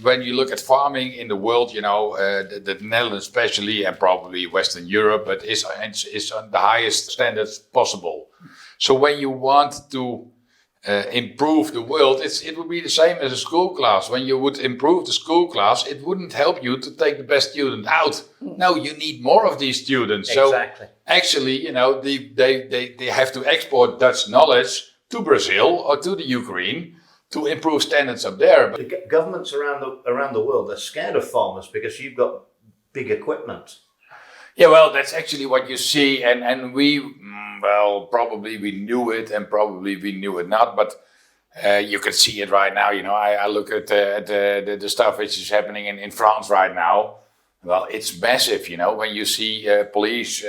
when you look at farming in the world, the Netherlands especially, and probably Western Europe, but is on the highest standards possible. So when you want to improve the world, it would be the same as a school class. When you would improve the school class, it wouldn't help you to take the best student out. No, you need more of these students. Exactly. So actually, they have to export Dutch knowledge to Brazil or to the Ukraine to improve standards up there. But the governments around the world, they're scared of farmers because you've got big equipment. yeah, well, that's actually what you see, and we, probably we knew it, and probably we knew it not, but you can see it right now. I look at the stuff which is happening in France right now. Well, it's massive. When you see police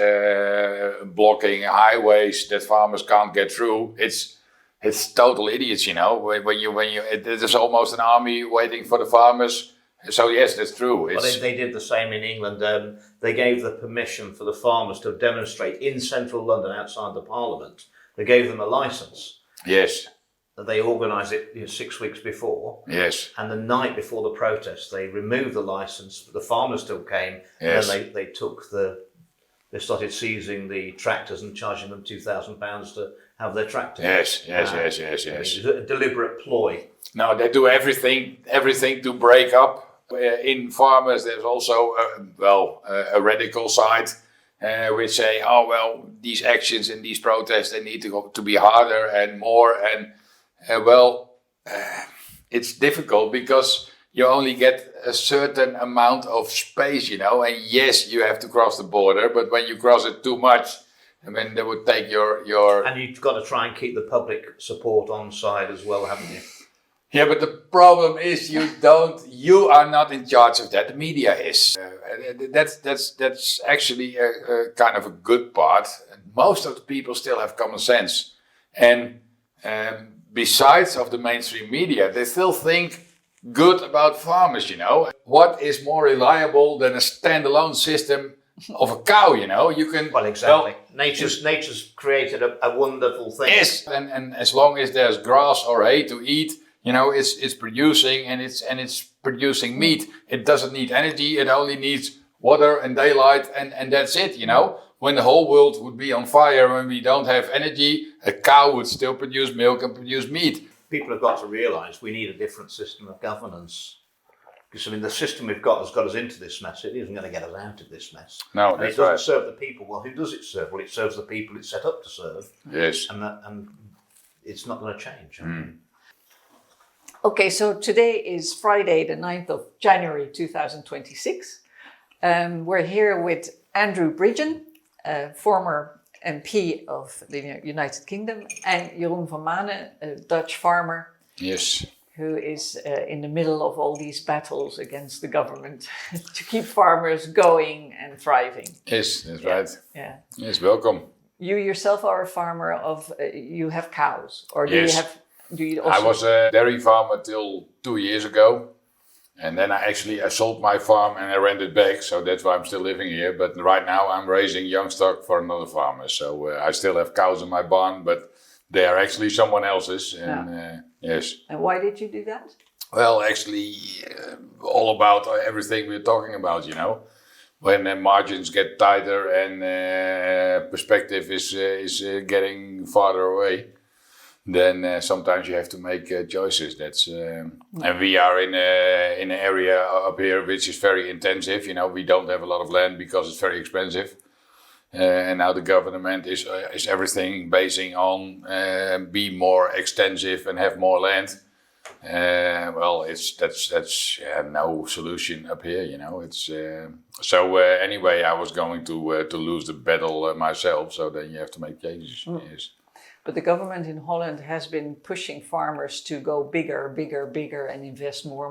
blocking highways that farmers can't get through, it's total idiots. When you there's almost an army waiting for the farmers. So yes, that's true. Well, they did the same in England. They gave the permission for the farmers to demonstrate in central London outside the Parliament. They gave them a licence. Yes. They organised it 6 weeks before. Yes. And the night before the protest, they removed the licence. The farmers still came. Yes. And then they started seizing the tractors and charging them £2,000 to have their tractor. Yes. It was a deliberate ploy. No, they do everything to break up. In farmers, there's also a radical side which say, these actions and these protests, they need to be harder and more. And it's difficult because you only get a certain amount of space, and yes, you have to cross the border, but when you cross it too much, they would take your... And you've got to try and keep the public support on side as well, haven't you? Yeah, but the problem is you are not in charge of that. The media is. That's actually a kind of a good part. Most of the people still have common sense. And besides of the mainstream media, they still think good about farmers, What is more reliable than a standalone system of a cow, You can... Well, exactly. Nature's created a wonderful thing. Yes, and as long as there's grass or hay to eat, it's producing and it's producing meat. It doesn't need energy. It only needs water and daylight, and that's it. When the whole world would be on fire, when we don't have energy, a cow would still produce milk and produce meat. People have got to realise we need a different system of governance. Because the system we've got has got us into this mess. It isn't going to get us out of this mess. No, and that's it doesn't right. serve the people. Well, who does it serve? Well, it serves the people it's set up to serve. Yes. And it's not going to change. Okay, so today is Friday, the 9th of January 2026. We're here with Andrew Bridgen, former MP of the United Kingdom, and Jeroen van Maanen, a Dutch farmer. Yes. Who is in the middle of all these battles against the government to keep farmers going and thriving. Yes, that's right. Yeah. Yes, welcome. You yourself are a farmer of, you have cows, or do yes. do you also? I was a dairy farmer till 2 years ago. And then I sold my farm and I rented back. So that's why I'm still living here. But right now I'm raising young stock for another farmer. So I still have cows in my barn, but they are actually someone else's. And yes. And why did you do that? Well, actually, all about everything we're talking about, When margins get tighter and perspective is getting farther away, then sometimes you have to make choices. That's and we are in an area up here which is very intensive. We don't have a lot of land because it's very expensive. And now the government is everything basing on be more extensive and have more land. That's no solution up here. It's anyway. I was going to lose the battle myself. So then you have to make changes. Yes. But the government in Holland has been pushing farmers to go bigger, and invest more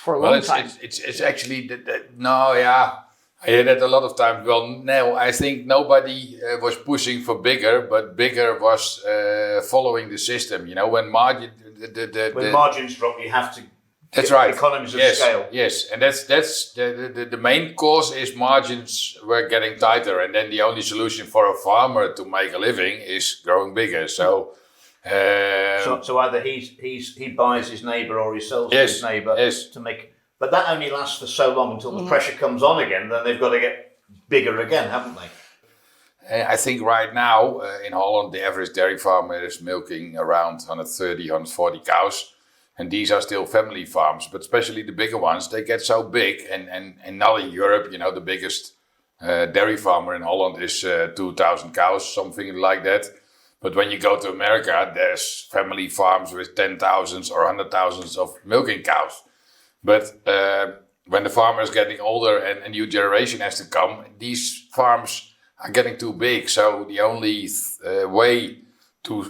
for a long time. It's actually I hear that a lot of times. Well, no, I think nobody was pushing for bigger, but bigger was following the system. When margins drop, you have to. That's right. Economies of scale. Yes, and that's the main cause is margins were getting tighter, and then the only solution for a farmer to make a living is growing bigger. So So either he buys his neighbour or he sells to his neighbour to make. But that only lasts for so long until the pressure comes on again. Then they've got to get bigger again, haven't they? I think right now in Holland, the average dairy farmer is milking around 130, 140 cows. And these are still family farms, but especially the bigger ones, they get so big. And now in Europe, the biggest dairy farmer in Holland is 2,000 cows, something like that. But when you go to America, there's family farms with 10,000s or 100,000s of milking cows. But when the farmer is getting older and a new generation has to come, these farms are getting too big. So the only way to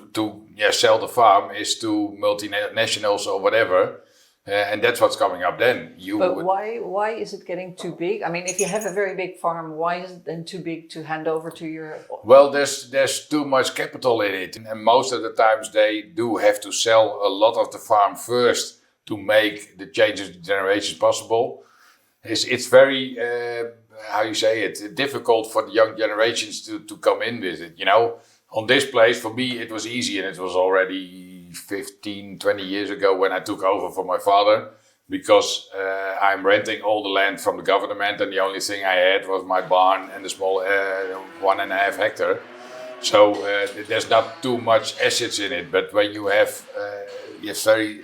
sell the farm is to multinationals or whatever. And that's what's coming up then. Why is it getting too big? I mean, if you have a very big farm, why is it then too big to hand over to your... Well, there's too much capital in it. And most of the times they do have to sell a lot of the farm first to make the changes of generations possible. It's very, difficult for the young generations to come in with it. On this place, for me, it was easy, and it was already 15, 20 years ago when I took over for my father, because I'm renting all the land from the government, and the only thing I had was my barn and the small 1.5 hectare. So there's not too much assets in it, but when you have very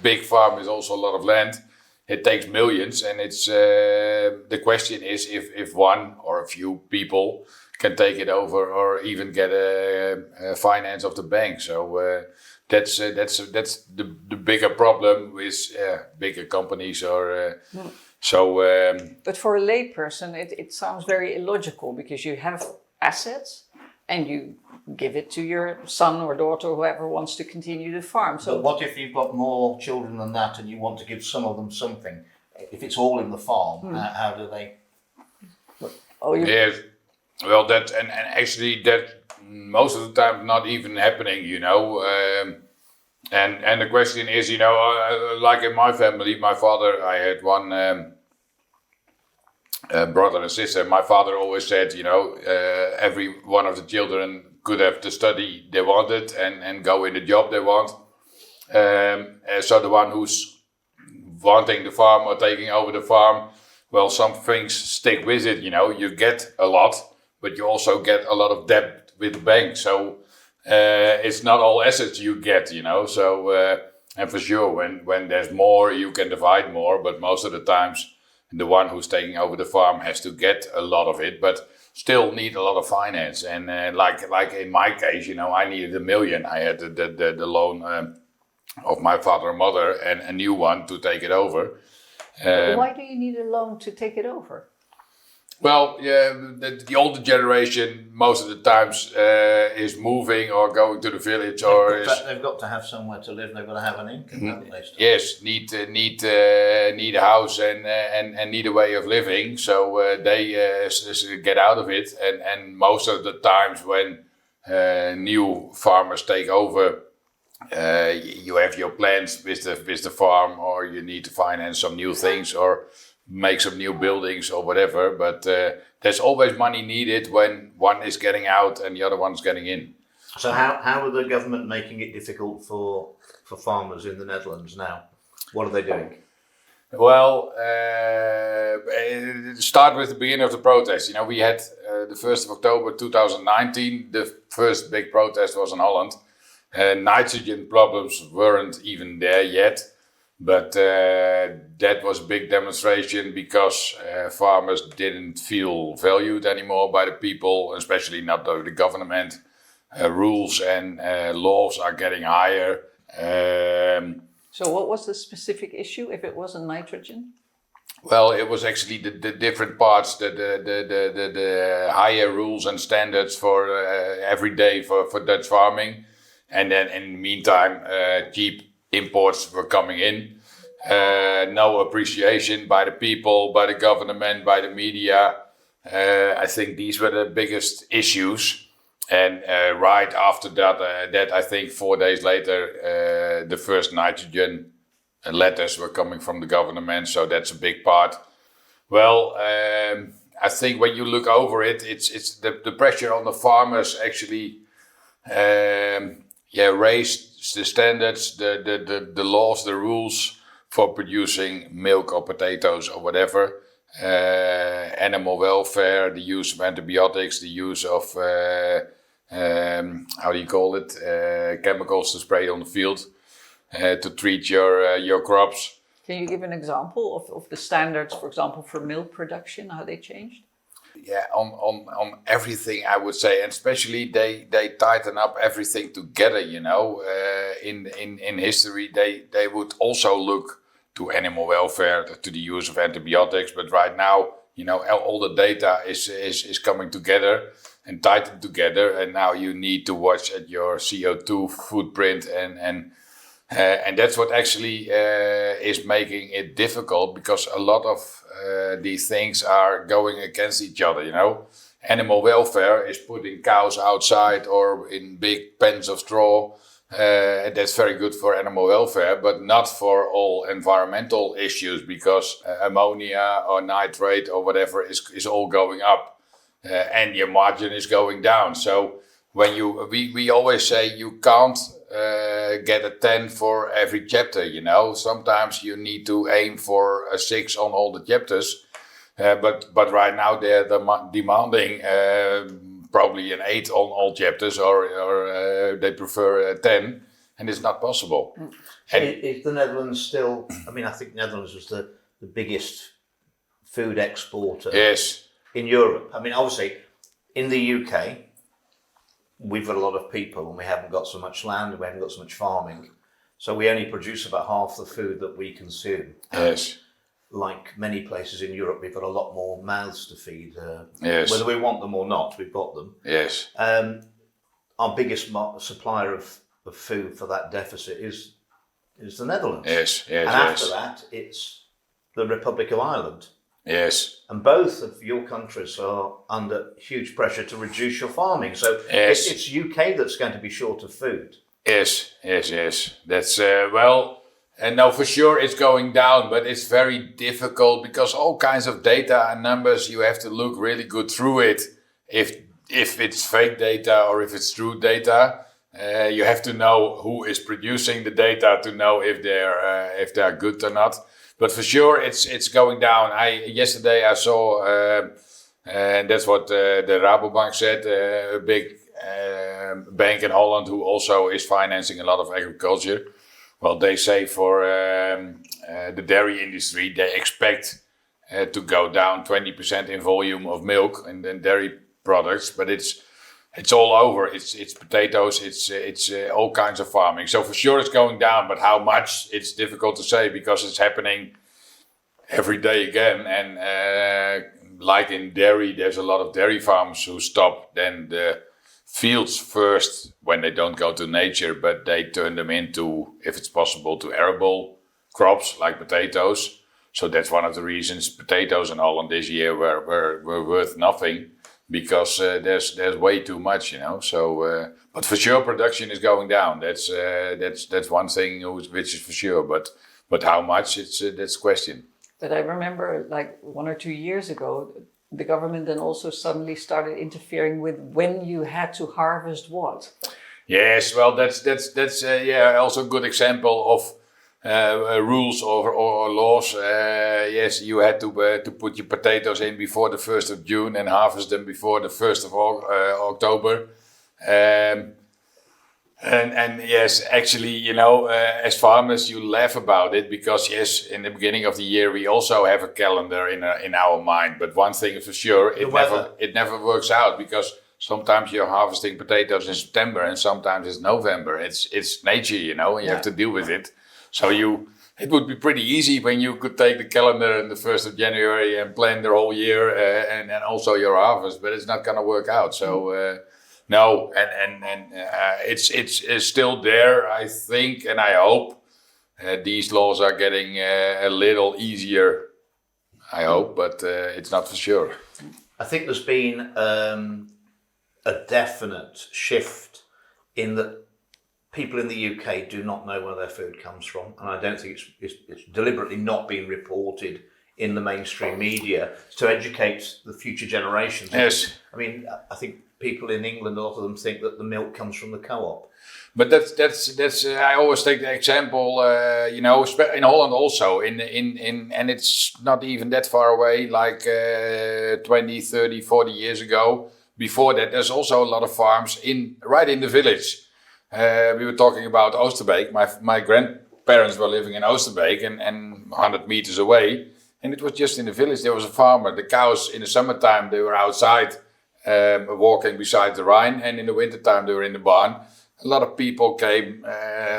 big farm with also a lot of land, it takes millions, and it's the question is if one or a few people can take it over or even get a finance of the bank. So that's the bigger problem with bigger companies or But for a layperson, it sounds very illogical, because you have assets and you give it to your son or daughter, whoever wants to continue the farm. So but what if you've got more children than that and you want to give some of them something? If it's all in the farm, how do they? Yes, well, that and actually that most of the time not even happening, and the question is, like in my family, my father, I had one brother and sister. My father always said, every one of the children could have the study they wanted and go in the job they want. So the one who's wanting the farm or taking over the farm, well, some things stick with it. You get a lot, but you also get a lot of debt with the bank. So it's not all assets you get, So and for sure, when there's more, you can divide more. But most of the times, the one who's taking over the farm has to get a lot of it, but still need a lot of finance. And like in my case, I needed $1 million. I had the loan of my father and mother and a new one to take it over. Why do you need a loan to take it over? Well, the older generation most of the times is moving or going to the village, they've got to have somewhere to live. They've got to have an income, haven't they? Yes, need a house and need a way of living. So they get out of it, and most of the times when new farmers take over, you have your plans with the farm, or you need to finance some new things or make some new buildings or whatever, but there's always money needed when one is getting out and the other one's getting in. So how are the government making it difficult for farmers in the Netherlands now? What are they doing? Well, start with the beginning of the protest. We had the 1st of October 2019, the first big protest was in Holland. Nitrogen problems weren't even there yet. But that was a big demonstration because farmers didn't feel valued anymore by the people, especially not the government. Rules and laws are getting higher. So what was the specific issue if it wasn't nitrogen? Well, it was actually the different parts, the higher rules and standards for every day for Dutch farming. And then in the meantime, cheap imports were coming in. No appreciation by the people, by the government, by the media. I think these were the biggest issues. And right after that, I think 4 days later, the first nitrogen letters were coming from the government. So that's a big part. Well, I think when you look over it, it's the pressure on the farmers actually. raise the standards, the laws, the rules for producing milk or potatoes or whatever. Animal welfare, the use of antibiotics, the use of chemicals to spray on the field to treat your crops. Can you give an example of the standards, for example, for milk production, how they changed? Yeah, on everything, I would say, and especially they tighten up everything together. In history, they would also look to animal welfare, to the use of antibiotics, but right now, all the data is coming together and tightened together, and now you need to watch at your CO2 footprint, and that's what actually is making it difficult, because a lot of these things are going against each other. Animal welfare is putting cows outside or in big pens of straw. And that's very good for animal welfare, but not for all environmental issues, because ammonia or nitrate or whatever is all going up, and your margin is going down. So when we always say you can't get a 10 for every chapter. Sometimes you need to aim for a 6 on all the chapters, but right now they're demanding probably an 8 on all chapters, or they prefer a 10, and it's not possible. Is the Netherlands still? I mean, I think Netherlands was the biggest food exporter in Europe. I mean, obviously, in the UK, we've got a lot of people, and we haven't got so much land, and we haven't got so much farming, so we only produce about half the food that we consume. Yes. Like many places in Europe, we've got a lot more mouths to feed. Whether we want them or not, we've got them. Yes. Our biggest supplier of food for that deficit is the Netherlands. Yes. And after that, it's the Republic of Ireland. Yes. And both of your countries are under huge pressure to reduce your farming. So it's UK that's going to be short of food. Yes. That's, and now for sure it's going down, but it's very difficult because all kinds of data and numbers, you have to look really good through it. If it's fake data or if it's true data, you have to know who is producing the data to know if they're good or not. But for sure it's going down. Yesterday I saw, and that's what the Rabobank said, a big bank in Holland who also is financing a lot of agriculture. Well, they say for the dairy industry, they expect to go down 20% in volume of milk and then dairy products, but it's all over. It's potatoes, it's all kinds of farming. So for sure it's going down, but how much, it's difficult to say because it's happening every day again. And like in dairy, there's a lot of dairy farms who stop then the fields first when they don't go to nature, but they turn them into, if it's possible, to arable crops like potatoes. So that's one of the reasons potatoes in Holland this year were worth nothing, because there's way too much, So, but for sure production is going down. That's one thing which is for sure. But how much? That's a question. But I remember, like 1 or 2 years ago, the government then also suddenly started interfering with when you had to harvest what. Yes, well, that's also a good example of rules or laws. Yes, you had to put your potatoes in before the 1st of June and harvest them before the 1st of October. And yes, actually, as farmers, you laugh about it because, yes, in the beginning of the year, we also have a calendar in our mind. But one thing is for sure, it never works out, because sometimes you're harvesting potatoes in September and sometimes it's November. It's nature, and you have to deal with it. So it would be pretty easy when you could take the calendar on the 1st of January and plan the whole year and also your harvest, but it's not going to work out. So no, and it's still there, I think, and I hope these laws are getting a little easier. I hope, but it's not for sure. I think there's been a definite shift in that people in the UK do not know where their food comes from, and I don't think it's deliberately not being reported in the mainstream media to educate the future generations. Yes. I mean, I think people in England, a lot of them think that the milk comes from the co-op. But that's. I always take the example, in Holland also, and it's not even that far away, like 20, 30, 40 years ago. Before that, there's also a lot of farms right in the village. We were talking about Oosterbeek. My grandparents were living in Oosterbeek and 100 meters away, and it was just in the village. There was a farmer. The cows in the summertime they were outside, walking beside the Rhine, and in the wintertime they were in the barn. A lot of people came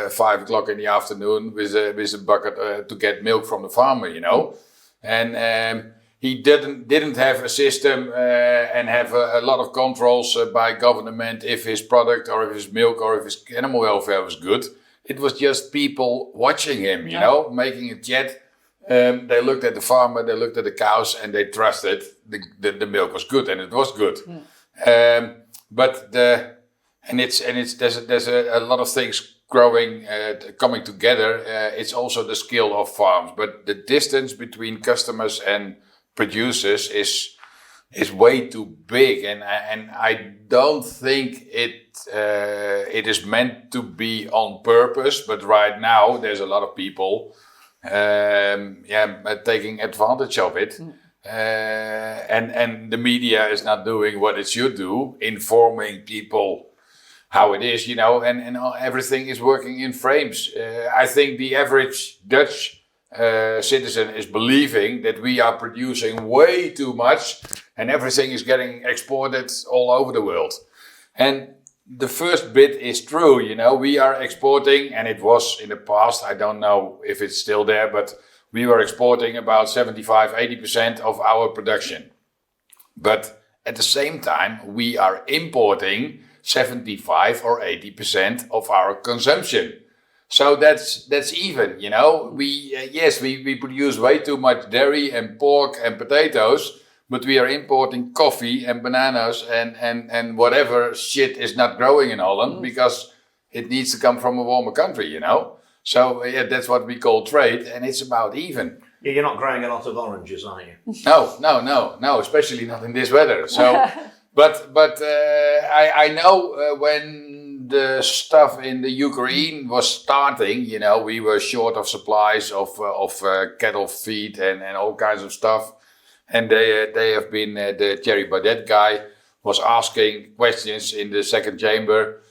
5 o'clock in the afternoon with a bucket to get milk from the farmer, and he didn't have a system and have a lot of controls by government if his product or if his milk or if his animal welfare was good. It was just people watching him, making a jet. They looked at the farmer, they looked at the cows, and they trusted the milk was good, and it was good. There's a lot of things growing, coming together. It's also the skill of farms, but the distance between customers and producers is way too big, and I don't think it is meant to be on purpose. But right now, there's a lot of people, taking advantage of it. And the media is not doing what it should do, informing people how it is, and everything is working in frames. I think the average Dutch citizen is believing that we are producing way too much and everything is getting exported all over the world. And the first bit is true, we are exporting, and it was in the past, I don't know if it's still there, but we were exporting about 75-80% of our production. But at the same time, we are importing 75 or 80% of our consumption. So that's even, We produce way too much dairy and pork and potatoes, but we are importing coffee and bananas and whatever shit is not growing in Holland because it needs to come from a warmer country, So that's what we call trade, and it's about even. Yeah, you're not growing a lot of oranges, are you? No, especially not in this weather. So, but I know when the stuff in the Ukraine was starting, we were short of supplies of cattle feed and all kinds of stuff, and they have been the Thierry Baudet guy was asking questions in the second chamber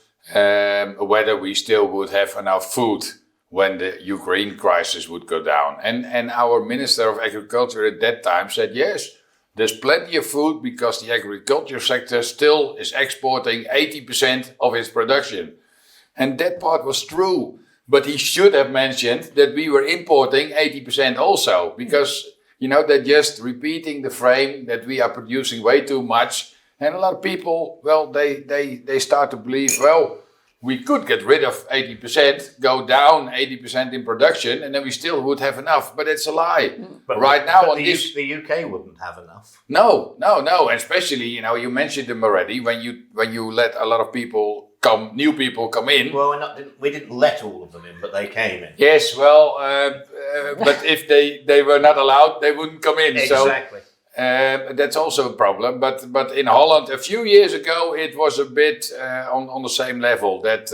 whether we still would have enough food when the Ukraine crisis would go down. And our Minister of Agriculture at that time said, yes, there's plenty of food because the agriculture sector still is exporting 80% of its production. And that part was true. But he should have mentioned that we were importing 80% also, because, they're just repeating the frame that we are producing way too much. And a lot of people, they start to believe, we could get rid of 80%, go down 80% in production, and then we still would have enough. But it's a lie. But right now, the UK wouldn't have enough. No. And especially, you mentioned them already. When you let a lot of people new people come in. Well, we didn't let all of them in, but they came in. Yes, but if they were not allowed, they wouldn't come in. Exactly. So that's also a problem. But in Holland, a few years ago, it was a bit on the same level. That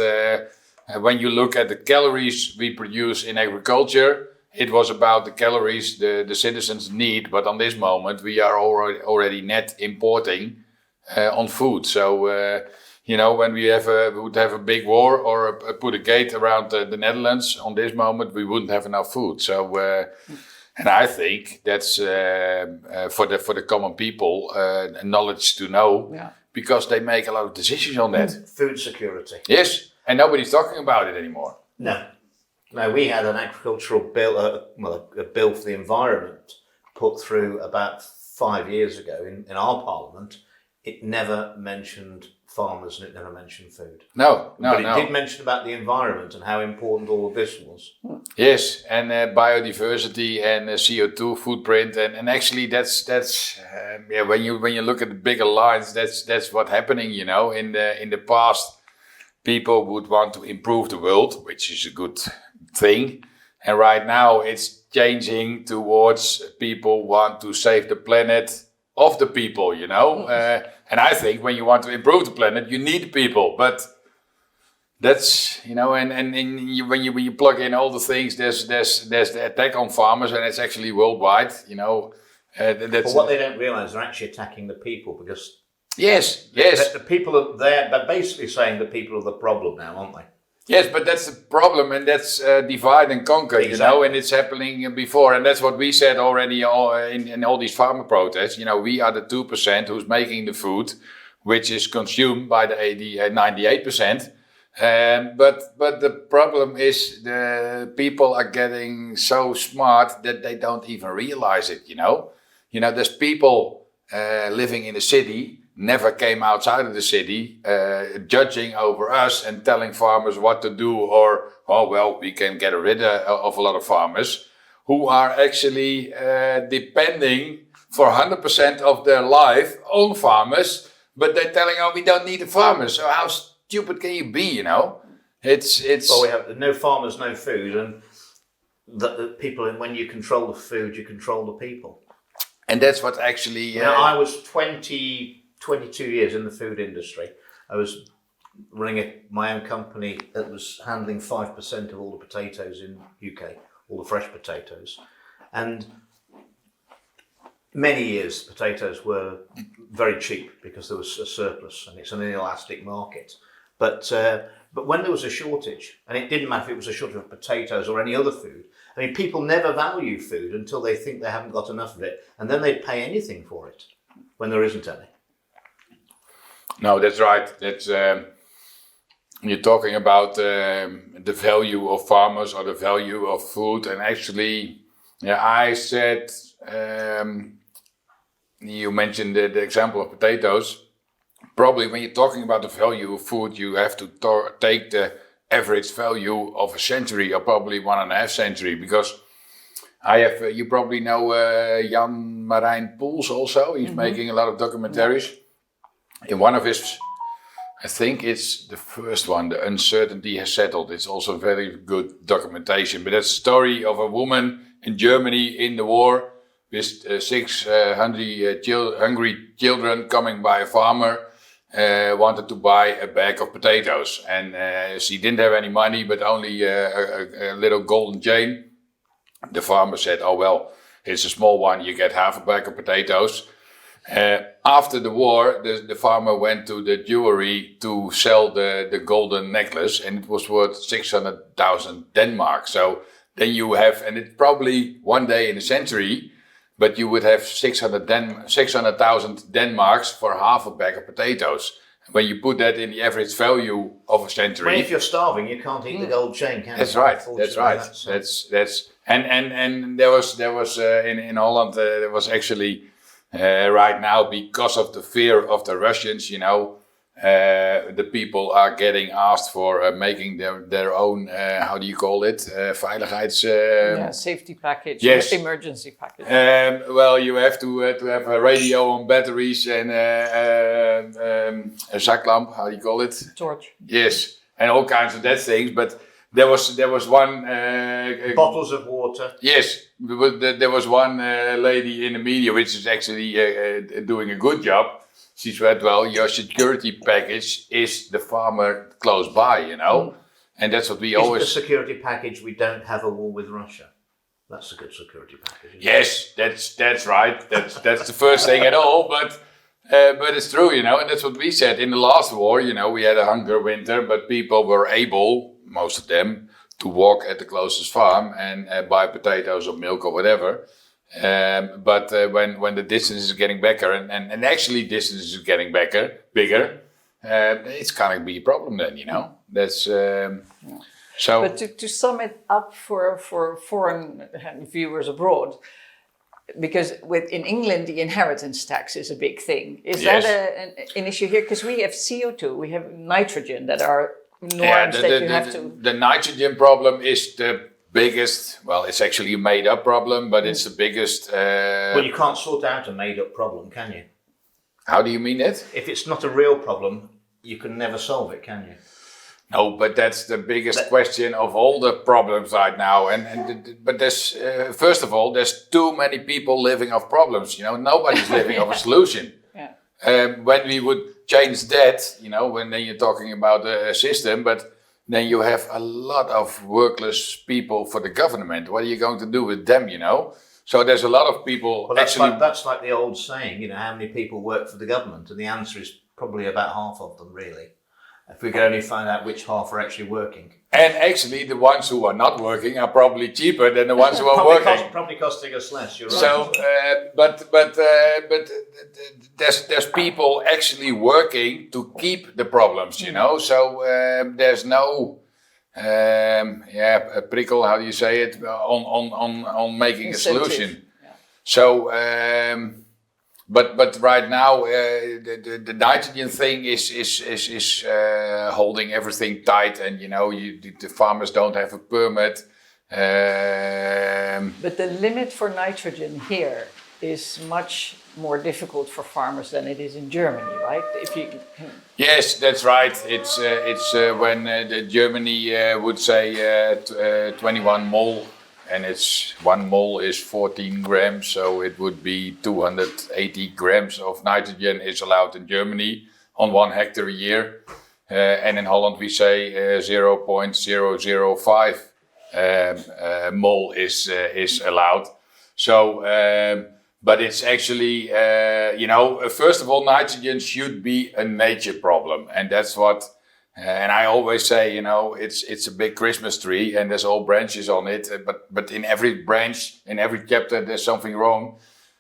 when you look at the calories we produce in agriculture, it was about the calories the citizens need. But on this moment, we are already net importing on food. So when we would have a big war or put a gate around the Netherlands, on this moment we wouldn't have enough food. So. And I think that's for the common people knowledge to know, because they make a lot of decisions on that. Food security. Yes, and nobody's talking about it anymore. No, we had an agricultural bill, a bill for the environment put through about 5 years ago in our parliament. It never mentioned farmers and it never mentioned food. No. But it did mention about the environment and how important all of this was. Yes, and biodiversity and CO2 footprint, and actually that's when you look at the bigger lines, that's what's happening. In the past, people would want to improve the world, which is a good thing, and right now it's changing towards people want to save the planet of the people, And I think when you want to improve the planet, you need people. But That's, you know, and when you plug in all the things, there's the attack on farmers, and it's actually worldwide, you know. But what they don't realise, they're actually attacking the people, because yes, the people are there. They're basically saying the people are the problem now, aren't they? yes, but that's the problem, and that's divide and conquer, you know, and it's happening before, and that's what we said already in all these farmer protests. You know, we are the 2% who's making the food, which is consumed by the 98%. But the problem is the people are getting so smart that they don't even realize it, you know. You know, there's people living in the city, never came outside of the city, judging over us and telling farmers what to do, or, oh, well, we can get rid of a lot of farmers who are actually depending for 100% of their life on farmers, but they're telling, oh, we don't need the farmers. So how stupid can you be, you know? It's well, we have no farmers, no food, and the people, and when you control the food, you control the people. And that's what actually... I was 22 years in the food industry. I was running my own company that was handling 5% of all the potatoes in UK, all the fresh potatoes. And many years potatoes were very cheap because there was a surplus, and it's an inelastic market. But when there was a shortage, and it didn't matter if it was a shortage of potatoes or any other food, I mean, people never value food until they think they haven't got enough of it, and then they'd pay anything for it when there isn't any. No, that's right. That's you're talking about the value of farmers or the value of food, and actually, yeah, I said you mentioned the example of potatoes. Probably when you're talking about the value of food, you have to take the average value of a century, or probably 1.5 century, because I have, you probably know Jan Marijn Poels also. He's making a lot of documentaries. In one of his, I think it's the first one, The Uncertainty Has Settled. It's also very good documentation. But that's a story of a woman in Germany in the war with 6 hungry children coming by a farmer. Wanted to buy a bag of potatoes, and she didn't have any money, but only a little golden chain. The farmer said, oh well, it's a small one, you get half a bag of potatoes. After the war, the farmer went to the jewelry to sell the golden necklace, and it was worth 600,000 Denmark. So then you have, and it's probably one day in a century, but you would have 600,000 Denmarks for half a bag of potatoes. When you put that in the average value of a century, well, if you're starving, you can't eat the gold chain, can you? That's right. That's right. That's and there was in Holland there was actually right now, because of the fear of the Russians, you know, the people are getting asked for making their own, how do you call it, safety package, yes. Emergency package. Well, you have to have a radio on batteries and a zaklamp, how do you call it? Torch. Yes, and all kinds of that things. But there was one bottles of water. Yes, there was one lady in the media which is actually doing a good job. She said, well, your security package is the farmer close by, you know. And that's what we always... the security package, we don't have a war with Russia. That's a good security package. Yes, that's right. That's the first thing at all. But it's true, you know. And that's what we said. In the last war, you know, we had a hunger winter, but people were able, most of them, to walk at the closest farm and buy potatoes or milk or whatever. But when the distance is getting bigger, and actually distance is getting bigger, it's gonna be a problem then, you know. That's so. But to sum it up for foreign viewers abroad, because in England the inheritance tax is a big thing. Is Yes. that an issue here? Because we have CO2, we have nitrogen that are norms that you have to. The nitrogen problem is the biggest, well, it's actually a made-up problem, but it's the biggest... Well, you can't sort out a made-up problem, can you? How do you mean it? If it's not a real problem, you can never solve it, can you? No, but that's the biggest question of all the problems right now. But there's, first of all, there's too many people living off problems, you know. Nobody's living off a solution. Yeah. When we would change that, you know, when then you're talking about a system, but then you have a lot of workless people for the government. What are you going to do with them, you know? So there's a lot of people that's like the old saying, you know, how many people work for the government? And the answer is probably about half of them, really. If we could only find out which half are actually working. And actually, the ones who are not working are probably cheaper than the ones who are working. Probably costing us less. You're right. So, but there's people actually working to keep the problems, you know. So there's no a prickle. How do you say it? On making Incentive. a solution. Yeah. So. But right now the nitrogen thing is holding everything tight, and you know the farmers don't have a permit. But the limit for nitrogen here is much more difficult for farmers than it is in Germany, right? If you can... Yes, that's right. It's when Germany would say 21 mole. And it's 1 mole is 14 grams, so it would be 280 grams of nitrogen is allowed in Germany on 1 hectare a year. And in Holland we say 0.005 mole is allowed. So, but it's actually, you know, first of all, nitrogen should be a nature problem, and that's what. And I always say, you know, it's a big Christmas tree and there's all branches on it. But in every branch, in every chapter, there's something wrong.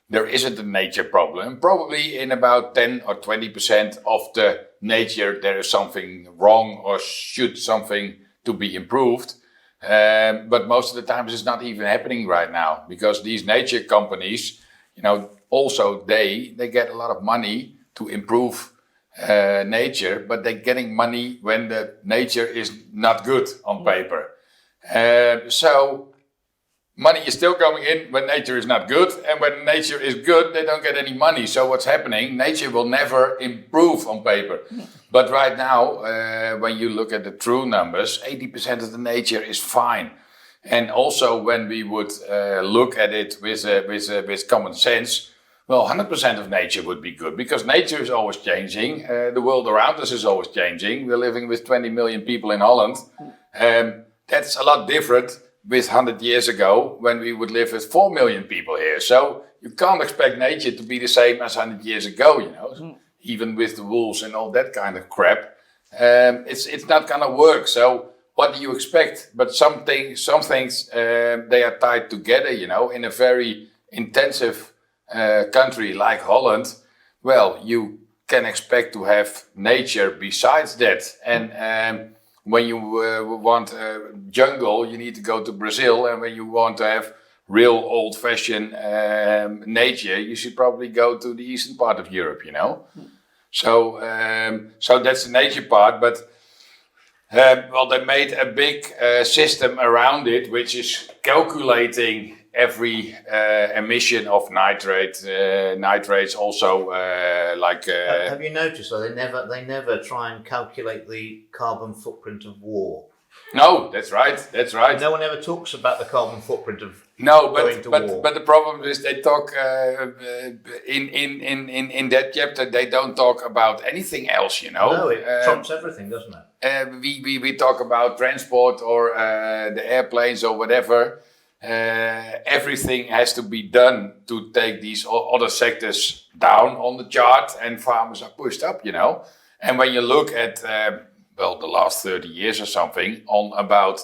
There isn't a nature problem. Probably in about 10 or 20% of the nature, there is something wrong or should something to be improved. But most of the times it's not even happening right now, because these nature companies, you know, also they get a lot of money to improve nature, but they're getting money when the nature is not good on paper. So money is still coming in when nature is not good, and when nature is good, they don't get any money. So what's happening? Nature will never improve on paper. But right now, when you look at the true numbers, 80% of the nature is fine. And also when we would look at it with common sense, well, 100% of nature would be good, because nature is always changing. The world around us is always changing. We're living with 20 million people in Holland. That's a lot different with 100 years ago, when we would live with 4 million people here. So you can't expect nature to be the same as 100 years ago, you know, even with the wolves and all that kind of crap. It's not gonna work. So what do you expect? But some things, they are tied together, you know, in a very intensive country like Holland. Well, you can expect to have nature besides that. And when you want jungle, you need to go to Brazil. And when you want to have real old-fashioned nature, you should probably go to the eastern part of Europe, you know. So that's the nature part. But well, they made a big system around it, which is calculating every emission of nitrates also Have you noticed though, they never try and calculate the carbon footprint of war? No, that's right. No one ever talks about the carbon footprint of war. But the problem is they talk in that chapter, they don't talk about anything else, you know. No, it trumps everything, doesn't it? We talk about transport or the airplanes or whatever. Everything has to be done to take these other sectors down on the chart, and farmers are pushed up, you know. And when you look at the last 30 years or something on about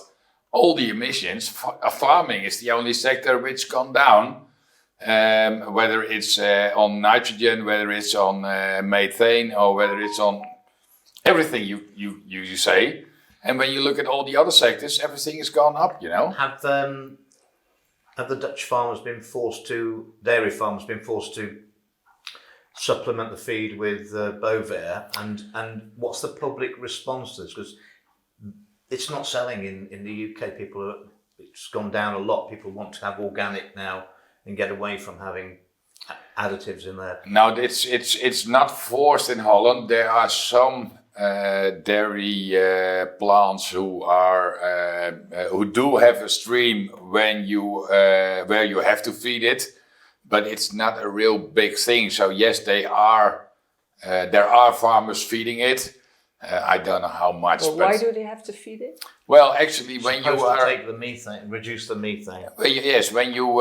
all the emissions, farming is the only sector which gone down, whether it's on nitrogen, whether it's on methane, or whether it's on everything you say. And when you look at all the other sectors, everything has gone up, you know. Have the Dutch farmers been forced to, dairy farmers been forced to supplement the feed with Bovaer, and what's the public response to this? Because it's not selling in the UK. It's gone down a lot. People want to have organic now and get away from having additives in there. No, it's not forced in Holland. There are some dairy plants who do have a stream when you where you have to feed it, but it's not a real big thing. So yes, there are farmers feeding it, I don't know how much. Well, why do they have to feed it? Well, actually, when you are take the methane, reduce the methane. Yes, when you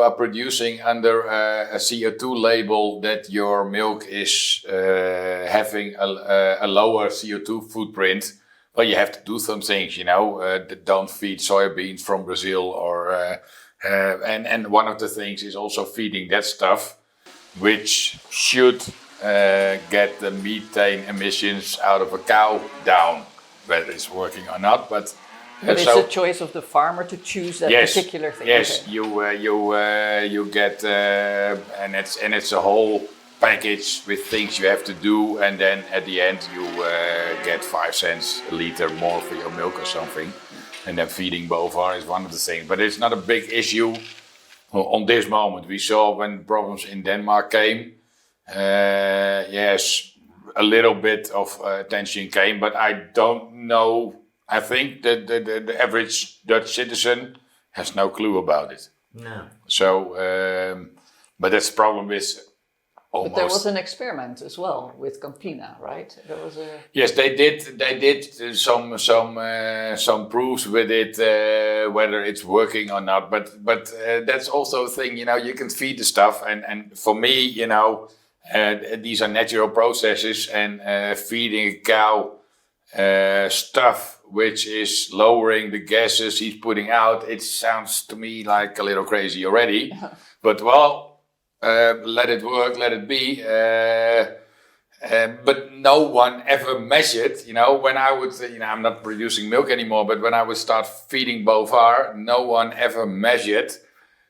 are producing under a CO2 label that your milk is having a lower CO2 footprint, well, you have to do some things, that don't feed soybeans from Brazil, or and one of the things is also feeding that stuff, which should get the methane emissions out of a cow down, whether it's working or not. But it's a choice of the farmer to choose that particular thing. Yes, okay. you get and it's a whole package with things you have to do, and then at the end you get 5 cents a liter more for your milk or something. And then feeding bovar is one of the things, but it's not a big issue on this moment. We saw when problems in Denmark came. Yes, a little bit of attention came, but I don't know. I think that the average Dutch citizen has no clue about it. No. So, but that's the problem with almost. But there was an experiment as well with Campina, right? There was a. Yes, they did some proofs with it, whether it's working or not. But that's also a thing. You can feed the stuff, and for me, these are natural processes, and feeding a cow stuff which is lowering the gases he's putting out, it sounds to me like a little crazy already. But let it work, let it be. But no one ever measured, when I would, I'm not producing milk anymore, but when I would start feeding bovar, no one ever measured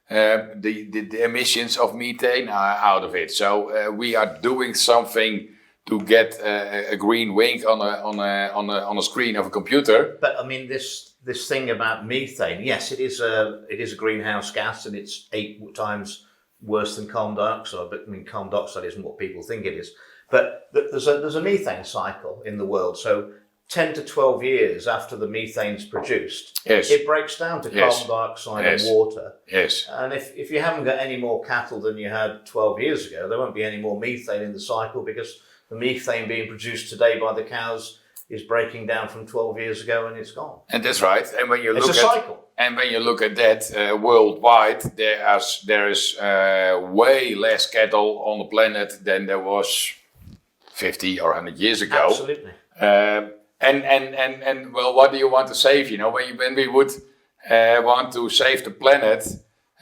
the emissions of methane out of it. So we are doing something to get a green wink on a screen of a computer. But I mean, this thing about methane, yes, it is a greenhouse gas, and it's 8 times worse than carbon dioxide. But I mean, carbon dioxide isn't what people think it is. But there's a methane cycle in the world. So 10 to 12 years after the methane's produced, it breaks down to carbon dioxide and water. Yes. And if you haven't got any more cattle than you had 12 years ago, there won't be any more methane in the cycle, because the methane being produced today by the cows is breaking down from 12 years ago, and it's gone. And that's right. And when you it's look a cycle. And when you look at that worldwide, there is way less cattle on the planet than there was 50 or 100 years ago. Absolutely. And well, what do you want to save? When we would want to save the planet,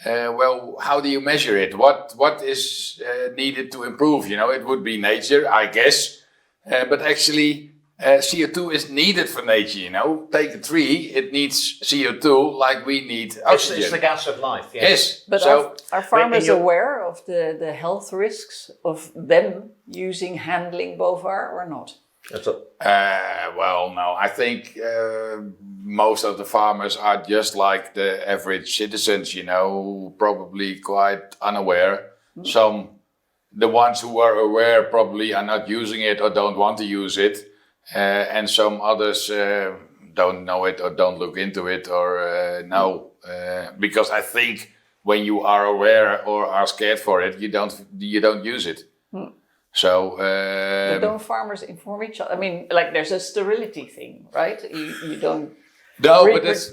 well, how do you measure it? What is needed to improve? It would be nature, I guess. But actually, CO2 is needed for nature. Take a tree; it needs CO2 like we need oxygen. It's the gas of life. Yes. But are farmers aware of the health risks of them handling bovar or not? Well, no. I think most of the farmers are just like the average citizens, probably quite unaware. The ones who are aware probably are not using it or don't want to use it. And some others don't know it or don't look into it or know. Because I think when you are aware or are scared for it, you don't use it. So, but don't farmers inform each other? I mean, like there's a sterility thing, right? You don't. No, but that's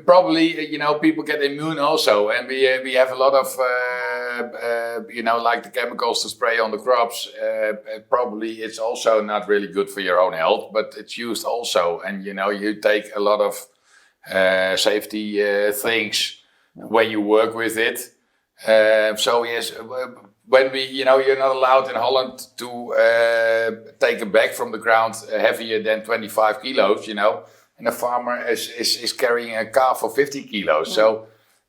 probably people get immune also, and we have a lot of like the chemicals to spray on the crops. Probably it's also not really good for your own health, but it's used also, and you take a lot of safety things when you work with it. So yes. When you're not allowed in Holland to take a bag from the ground heavier than 25 kilos, and a farmer is carrying a calf for 50 kilos. So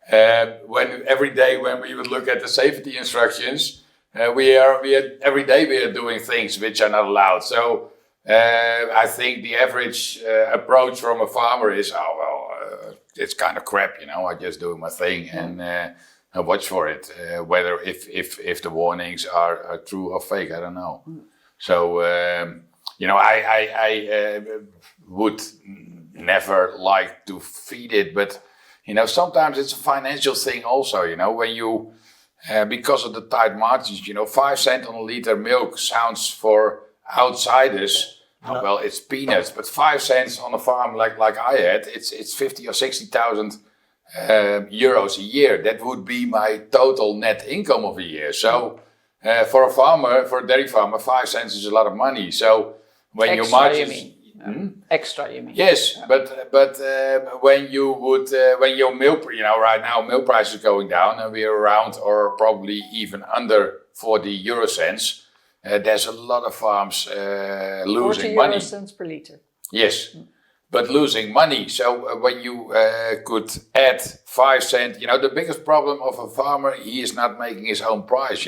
every day when we would look at the safety instructions, every day we are doing things which are not allowed. So I think the average approach from a farmer is, it's kind of crap, I'm just doing my thing and watch for it. Whether if the warnings are true or fake, I don't know. So I would never like to feed it, but sometimes it's a financial thing also. When you because of the tight margins, 5 cents on a liter milk sounds for outsiders, well, it's peanuts. But 5 cents on a farm like I had, it's 50 or 60,000 euros a year. That would be my total net income of a year. So for a dairy farmer, 5 cents is a lot of money. So when your margins, extra, you mean? yes, but when your milk, right now milk price is going down and we're around or probably even under 40 euro cents. There's a lot of farms losing money. 40 euro cents per liter. Yes, but losing money. So when you could add 5 cents, the biggest problem of a farmer, he is not making his own price.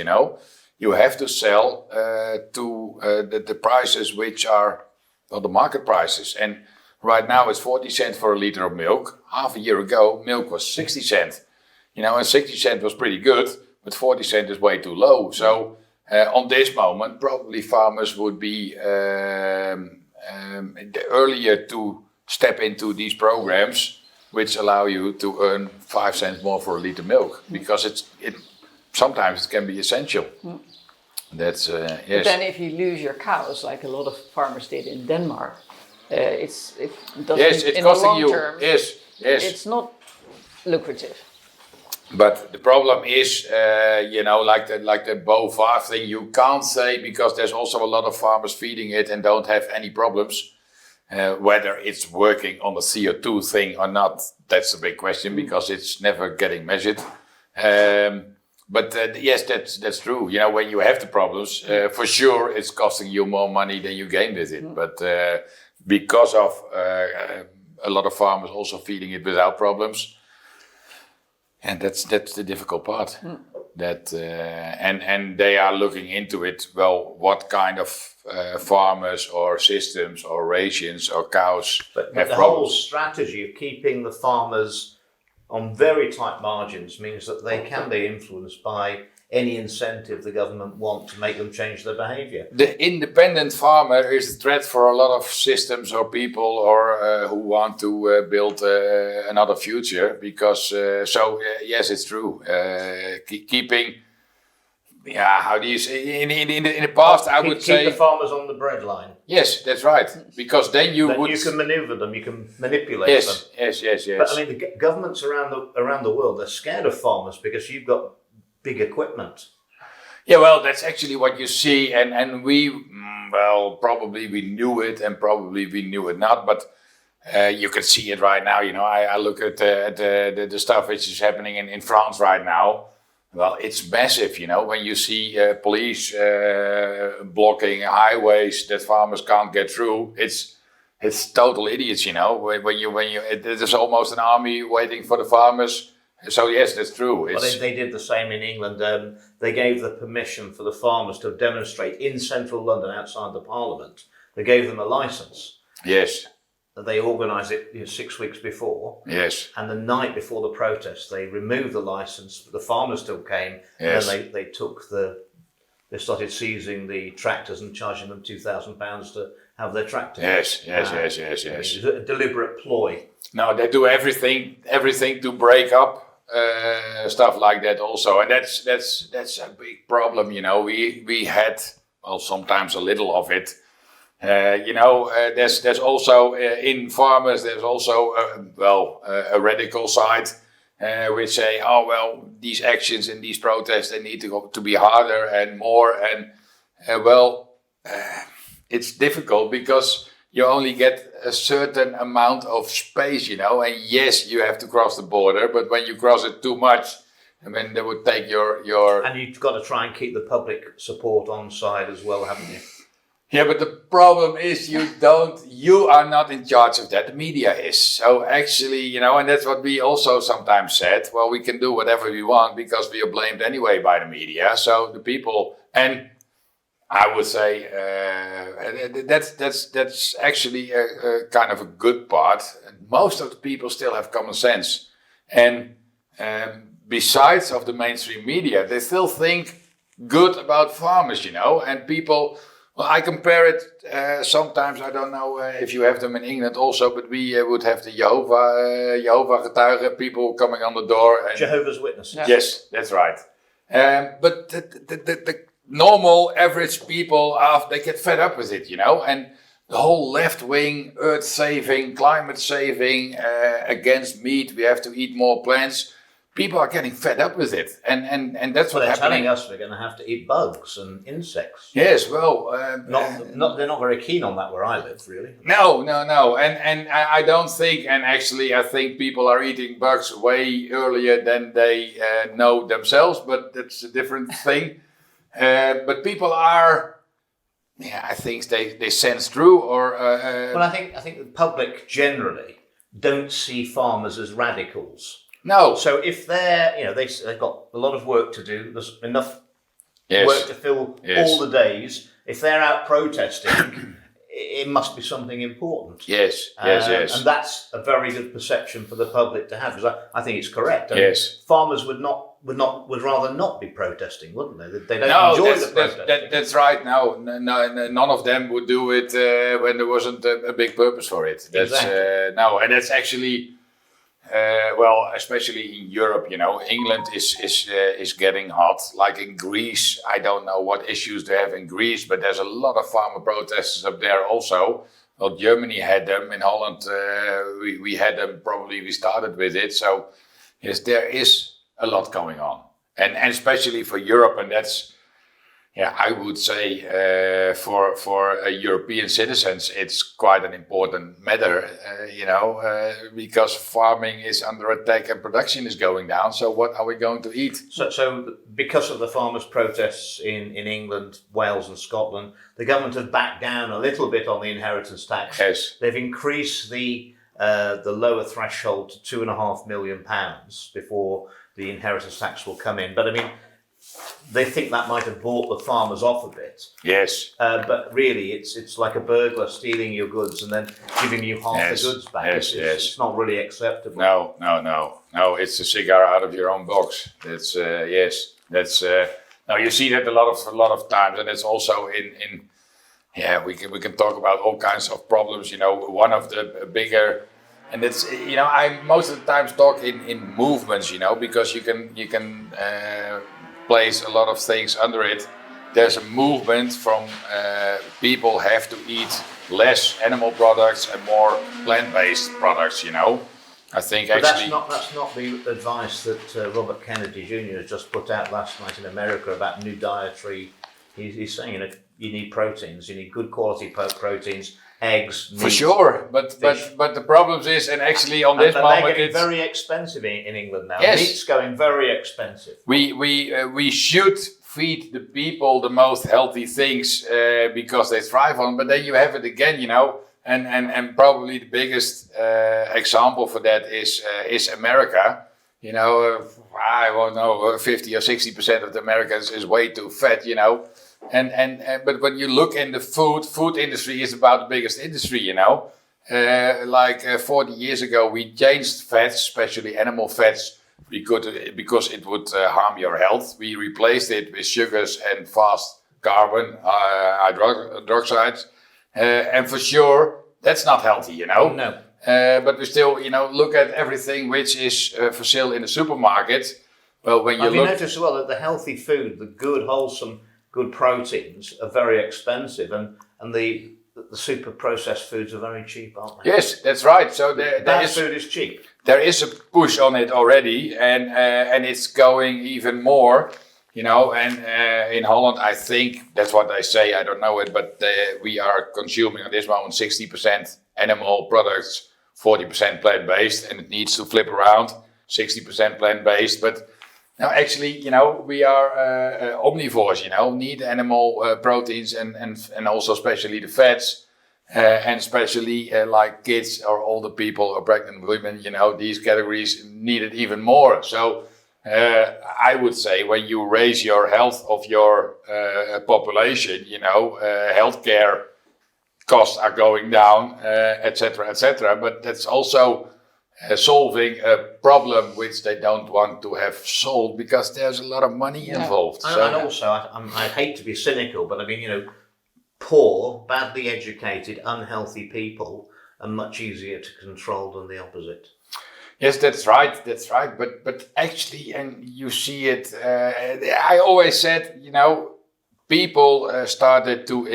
You have to sell to the prices which are the market prices. And right now it's 40 cents for a liter of milk. Half a year ago, milk was 60 cents. And 60 cents was pretty good, but 40 cents is way too low. So on this moment, probably farmers would be earlier to step into these programs, which allow you to earn 5 cents more for a liter milk, because sometimes it can be essential. That's yes. But then, if you lose your cows, like a lot of farmers did in Denmark, it's in the long term. Yes, it's not lucrative. But the problem is, like the bovine thing, you can't say, because there's also a lot of farmers feeding it and don't have any problems. Whether it's working on the CO2 thing or not, that's a big question, because it's never getting measured. But yes, that's true. When you have the problems, for sure, it's costing you more money than you gain with it. But because of a lot of farmers also feeding it without problems, and that's the difficult part. That and they are looking into it. Well, what kind of farmers or systems or rations or cows but have the problems? whole strategy of keeping the farmers on very tight margins means that they can be influenced by any incentive the government want to make them change their behaviour. The independent farmer is a threat for a lot of systems or people or who want to build another future, because yes, it's true. Keeping, how do you say, in the past I would say... Keep the farmers on the breadline. Yes, that's right, because then you can manoeuvre them, you can manipulate them. Yes. But I mean, the governments around the world, they're scared of farmers because you've got big equipment. Yeah, well, that's actually what you see, and we, probably we knew it, and probably we knew it not, but you can see it right now. I look at the stuff which is happening in France right now. Well, it's massive. When you see police blocking highways that farmers can't get through, it's total idiots. There's almost an army waiting for the farmers. So yes, that's true. They did the same in England. They gave the permission for the farmers to demonstrate in central London outside the Parliament. They gave them a licence. Yes. They organised it 6 weeks before. Yes. And the night before the protest, they removed the licence. The farmers still came. Yes. And they started seizing the tractors and charging them £2,000 to have their tractor. Yes. It was a deliberate ploy. No, they do everything to break up stuff like that also, and that's a big problem. We had, sometimes a little of it. There's also in farmers, there's also a radical side which say, these actions and these protests, they need to be harder and more, and it's difficult because you only get a certain amount of space, and yes, you have to cross the border, but when you cross it too much, then they would take your... And you've got to try and keep the public support on side as well, haven't you? Yeah, but the problem is you are not in charge of that, the media is. So actually, and that's what we also sometimes said, we can do whatever we want because we are blamed anyway by the media. So the people, and I would say that's actually a kind of a good part. Most of the people still have common sense, and besides of the mainstream media, they still think good about farmers, and people. Well, I compare it sometimes. I don't know if you have them in England also, but we would have the Jehovah getuigen, people coming on the door. And Jehovah's Witnesses. Yes, that's right. But normal average people, they get fed up with it, and the whole left-wing, earth-saving, climate-saving, against meat, we have to eat more plants. People are getting fed up with it, and that's what they're happening. telling us we're going to have to eat bugs and insects. Yes, well, they're not very keen on that where I live, really. No, and I don't think, and actually I think people are eating bugs way earlier than they know themselves, but that's a different thing. But people are, I think they sense through, or well, I think the public generally don't see farmers as radicals. No. So if they're, they've got a lot of work to do, there's enough work to fill all the days. If they're out protesting, it must be something important. Yes. And that's a very good perception for the public to have, because I think it's correct. I mean, farmers would rather not be protesting, wouldn't they? They don't enjoy the protesting. That's right. No, none of them would do it when there wasn't a big purpose for it. That's exactly. And that's actually. Especially in Europe, England is getting hot. Like in Greece, I don't know what issues they have in Greece, but there's a lot of farmer protesters up there also. Well, Germany had them. In Holland, we had them. Probably we started with it. So yes, there is a lot going on, and especially for Europe, and that's. Yeah, I would say for European citizens, it's quite an important matter, because farming is under attack and production is going down. So what are we going to eat? So because of the farmers' protests in England, Wales and Scotland, the government have backed down a little bit on the inheritance tax. Yes. They've increased the lower threshold to £2.5 million before the inheritance tax will come in. But I mean, they think that might have bought the farmers off a bit. Yes. But really, it's like a burglar stealing your goods and then giving you half the goods back. It's not really acceptable. No. It's a cigar out of your own box. That's That's now you see that a lot of times, and it's also in we can talk about all kinds of problems. One of the bigger. And it's I most of the times talk in movements, because you can place a lot of things under it. There's a movement from people have to eat less animal products and more plant-based products. I think but actually that's not the advice that Robert Kennedy Jr. has just put out last night in America about new dietary. He's saying you need proteins, you need good quality proteins. Eggs, meat, for sure, but the problem is, and actually on this moment, they're getting very expensive in England now. Yes. Meat's going very expensive. We should feed the people the most healthy things because they thrive on. But then you have it again, and probably the biggest example for that is America. I won't know, 50 or 60% of the Americans is way too fat. But when you look in the food industry is about the biggest industry, like 40 years ago, we changed fats, especially animal fats, because it would harm your health. We replaced it with sugars and fast carbon hydroxides. And for sure, that's not healthy, No. But we still, look at everything which is for sale in the supermarket. Well, when you noticed as well that the healthy food, the good, wholesome, good proteins are very expensive, and the super processed foods are very cheap, aren't they? Yes, that's right. So food is cheap. There is a push on it already, and it's going even more. And in Holland, I think that's what they say. I don't know it, but we are consuming at this moment 60% animal products, 40% plant-based, and it needs to flip around 60% plant-based, but. Now, actually, we are omnivores, need animal proteins and also especially the fats, and especially like kids or older people or pregnant women, these categories need it even more. So I would say when you raise your health of your population, healthcare costs are going down, etc., but that's also solving a problem which they don't want to have solved because there's a lot of money involved. And also, I hate to be cynical, but I mean, poor, badly educated, unhealthy people are much easier to control than the opposite. Yes, that's right. But actually, and you see it. I always said, people started to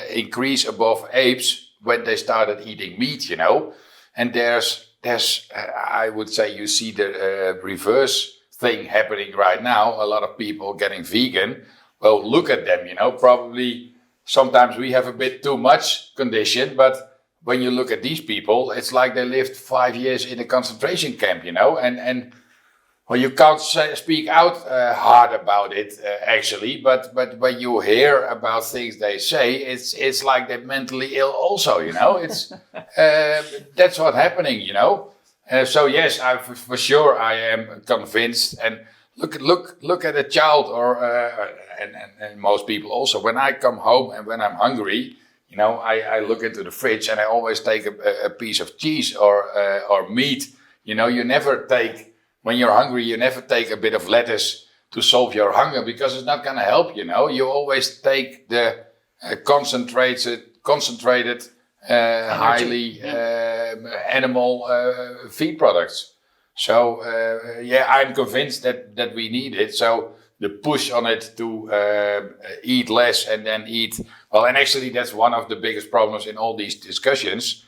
increase above apes when they started eating meat, you know. And there's I would say you see the reverse thing happening right now. A lot of people getting vegan. Well, look at them, you know. Probably sometimes we have a bit too much condition, but when you look at these people, it's like they lived 5 years in a concentration camp, you know. And well, you can't speak out hard about it actually, but when you hear about things they say, it's like they're mentally ill also, you know. It's that's what's happening, you know. So yes, for sure I am convinced. And look at a child, or and most people also. When I come home and when I'm hungry, you know, I look into the fridge and I always take a piece of cheese or meat. You know, you never take. When you're hungry, you never take a bit of lettuce to solve your hunger, because it's not going to help, you know. You always take the concentrated, highly animal feed products. So, I'm convinced that we need it. So the push on it to eat less and then eat... Well, and actually that's one of the biggest problems in all these discussions.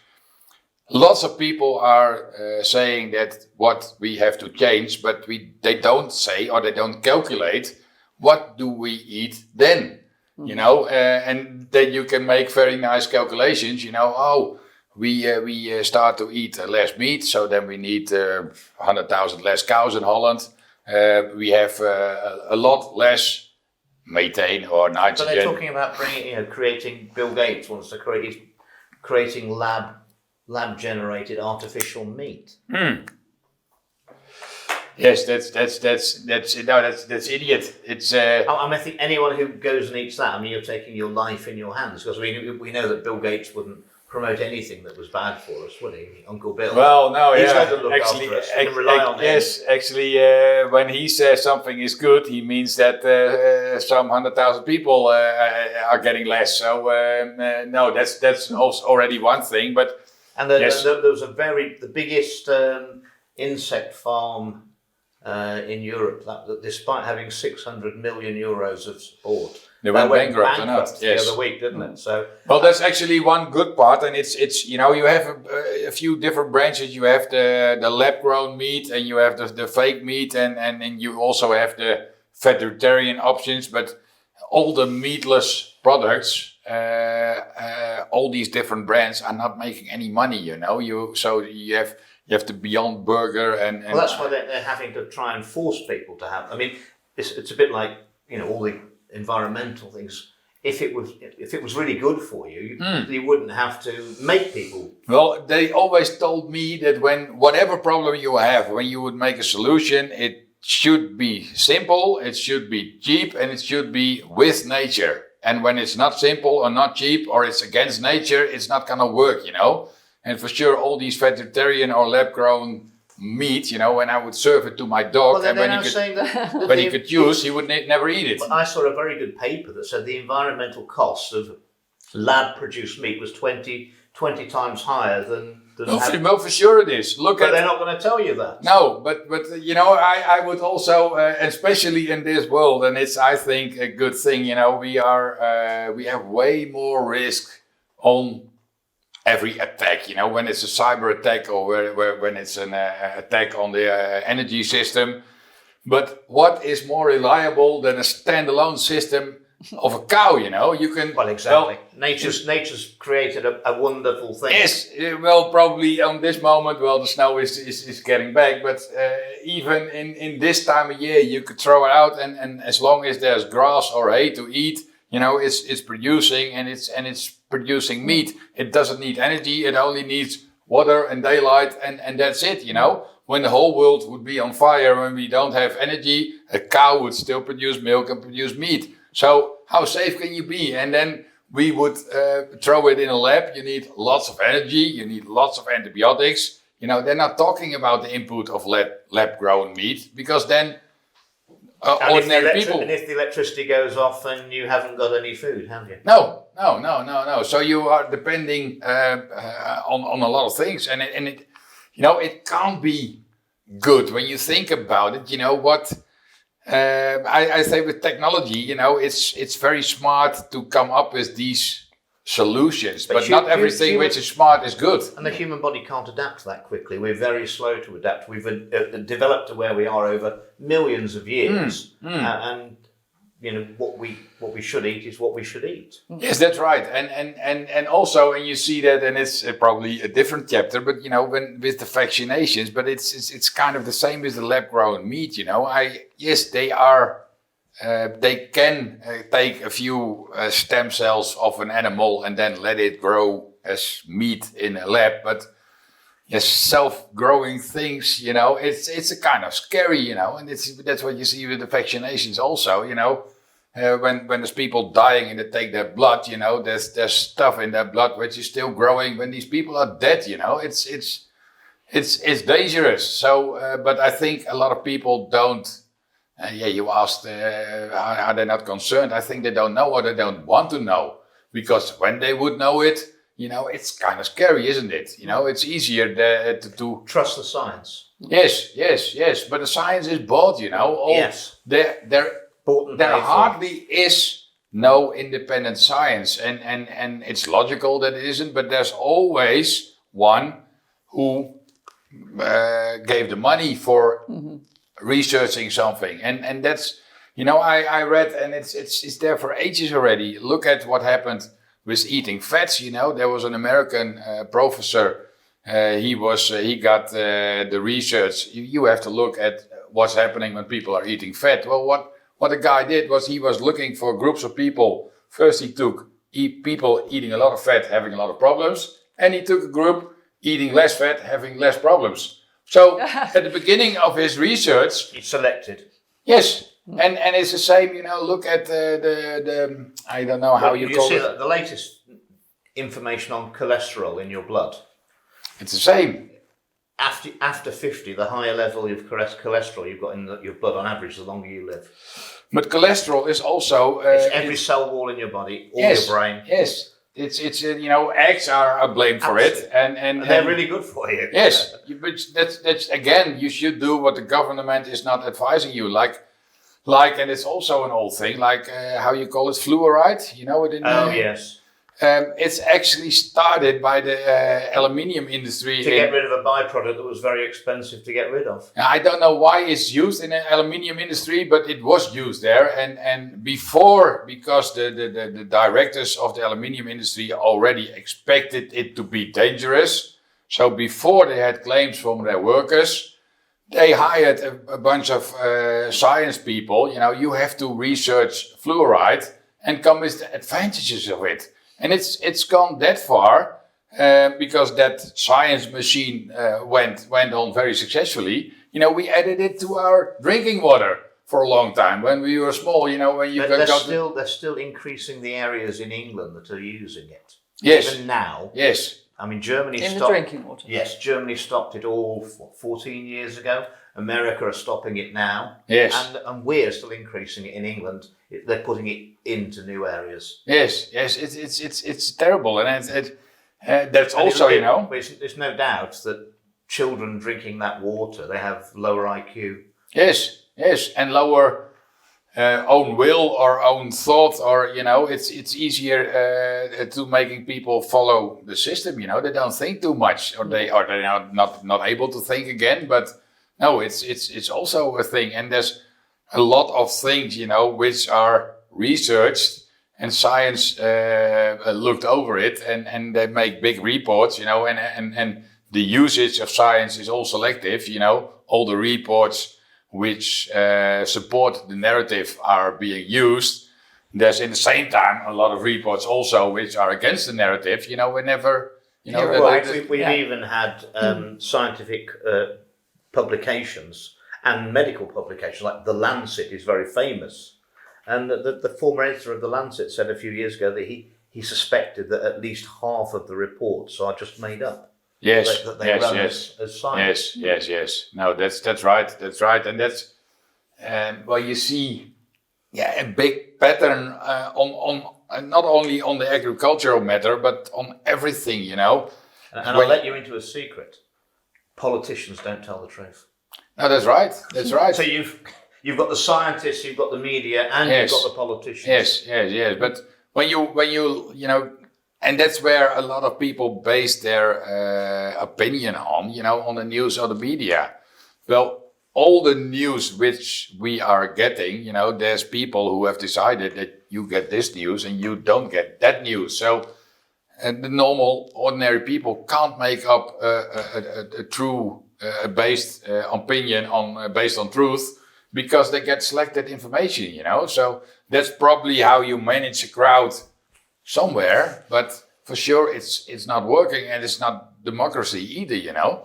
Lots of people are saying that what we have to change, but they don't say, or they don't calculate, what do we eat then? Mm-hmm. You know, and then you can make very nice calculations, you know. We start to eat less meat, so then we need 100,000 less cows in Holland. We have a lot less methane or nitrogen. So they're talking about creating. Bill Gates wants to creating lab-generated artificial meat. Yes, that's idiot. It's. I think anyone who goes and eats that, I mean, you're taking your life in your hands, because we know that Bill Gates wouldn't promote anything that was bad for us, would he, Uncle Bill? Well, no, he's got to look after us. We can rely on him. Yes, actually, when he says something is good, he means that some 100,000 people are getting less. So no, that's also already one thing, but. And there was the biggest insect farm in Europe that despite having 600 million euros of support, they went bankrupt the other week, didn't it? So well, that's actually one good part, and it's you know, you have a few different branches. You have the lab grown meat, and you have the fake meat, and you also have the vegetarian options. But all the meatless products. All these different brands are not making any money, you know. You have the Beyond Burger and well, that's why they're having to try and force people to have. I mean, it's a bit like, you know, all the environmental things. If it was really good for you, you wouldn't have to make people. Well, they always told me that whatever problem you have, when you would make a solution, it should be simple, it should be cheap, and it should be with nature. And when it's not simple or not cheap or it's against nature, it's not going to work, you know. And for sure, all these vegetarian or lab-grown meat, you know, when I would serve it to my dog, and when he could choose, he would never eat it. But I saw a very good paper that said the environmental cost of lab-produced meat was 20 times higher than well, for sure it is. But they're not going to tell you that. No, but you know, I would also, especially in this world, and it's, I think, a good thing. You know, we have way more risk on every attack. You know, when it's a cyber attack or when it's an attack on the energy system. But what is more reliable than a standalone system of a cow, you know? You can... Well, exactly. Nature's created a wonderful thing. Yes, well, probably on this moment, well, the snow is getting back, but even in this time of year, you could throw it out, and as long as there's grass or hay to eat, you know, it's producing, and it's producing meat. It doesn't need energy, it only needs water and daylight, and that's it, you know? When the whole world would be on fire, when we don't have energy, a cow would still produce milk and produce meat. So how safe can you be? And then we would throw it in a lab. You need lots of energy. You need lots of antibiotics. You know, they're not talking about the input of lab-grown meat, because then ordinary people... And if the electricity goes off, then you haven't got any food, have you? No. So you are depending on a lot of things. And it, you know, it can't be good when you think about it. You know, what... I say with technology, you know, it's very smart to come up with these solutions, but not everything which is smart is good. And the human body can't adapt that quickly. We're very slow to adapt. We've developed to where we are over millions of years, and you know what we should eat is what we should eat. Yes, that's right, and also, and you see that, and it's probably a different chapter, but you know, when with the vaccinations, but it's kind of the same as the lab-grown meat. You know, yes, they are. They can take a few stem cells of an animal and then let it grow as meat in a lab. But yes, self-growing things, you know, it's a kind of scary, you know, and that's what you see with the vaccinations also, you know. When there's people dying and they take their blood, you know, there's stuff in their blood which is still growing when these people are dead, you know. It's dangerous. So, but I think a lot of people don't. You asked, are they not concerned? I think they don't know or they don't want to know. Because when they would know it, you know, it's kind of scary, isn't it? You know, it's easier to trust the science. Yes. But the science is bought, you know. Yes. There hardly is no independent science. And it's logical that it isn't, but there's always one who gave the money for... researching something, and that's, you know, I read, and it's there for ages already. Look at what happened with eating fats. You know, there was an American professor. He got the research. You have to look at what's happening when people are eating fat. Well, what the guy did was he was looking for groups of people. First, he took people eating a lot of fat, having a lot of problems, and he took a group eating less fat, having less problems. So at the beginning of his research, he selected. Yes, and it's the same. You know, look at the I don't know how you call see it. The latest information on cholesterol in your blood. It's the same. After 50, the higher level of cholesterol you've got in your blood on average, the longer you live. But cholesterol is also it's every cell wall in your body, your brain. Yes. It's you know, eggs are blamed for it, and they're really good for you. Yes, but that's again, you should do what the government is not advising you, like, and it's also an old thing, like how you call it, fluoride. You know it. Yes. It's actually started by the aluminium industry to get rid of a byproduct that was very expensive to get rid of. I don't know why it's used in the aluminium industry, but it was used there. And before, because the directors of the aluminium industry already expected it to be dangerous. So before they had claims from their workers, they hired a bunch of science people. You know, you have to research fluoride and come with the advantages of it. And it's gone that far because that science machine went on very successfully. You know, we added it to our drinking water for a long time when we were small. You know, when you they're still increasing the areas in England that are using it. Yes. Even now. Yes. I mean, Germany stopped the drinking water. Yes, Germany stopped it all 14 years ago. America are stopping it now. Yes. And we're still increasing it in England. They're putting it into new areas. Yes. It's terrible, and that's also, you know. There's no doubt that children drinking that water, they have lower IQ. Yes, and lower own will or own thought, or you know, it's easier to making people follow the system. You know, they don't think too much, or they're not able to think again. But no, it's also a thing, and there's a lot of things, you know, which are researched and science looked over it, and they make big reports, you know, and the usage of science is all selective, you know, all the reports which support the narrative are being used. There's in the same time a lot of reports also which are against the narrative, you know, whenever, you know. We've even had scientific publications and medical publications, like The Lancet is very famous. And the former editor of The Lancet said a few years ago that he suspected that at least half of the reports are just made up. Yes, that they run as science. Yes. No, that's right. And that's, well, you see, a big pattern on not only on the agricultural matter, but on everything, you know. And I'll let you into a secret. Politicians don't tell the truth. No, that's right. So you've got the scientists, you've got the media, and you've got the politicians. Yes. But when you and that's where a lot of people base their opinion on, on the news or the media. Well, all the news which we are getting, there's people who have decided that you get this news and you don't get that news. So the normal, ordinary people can't make up a true based opinion based on truth, because they get selected information, So that's probably how you manage a crowd somewhere, but for sure it's not working, and it's not democracy either,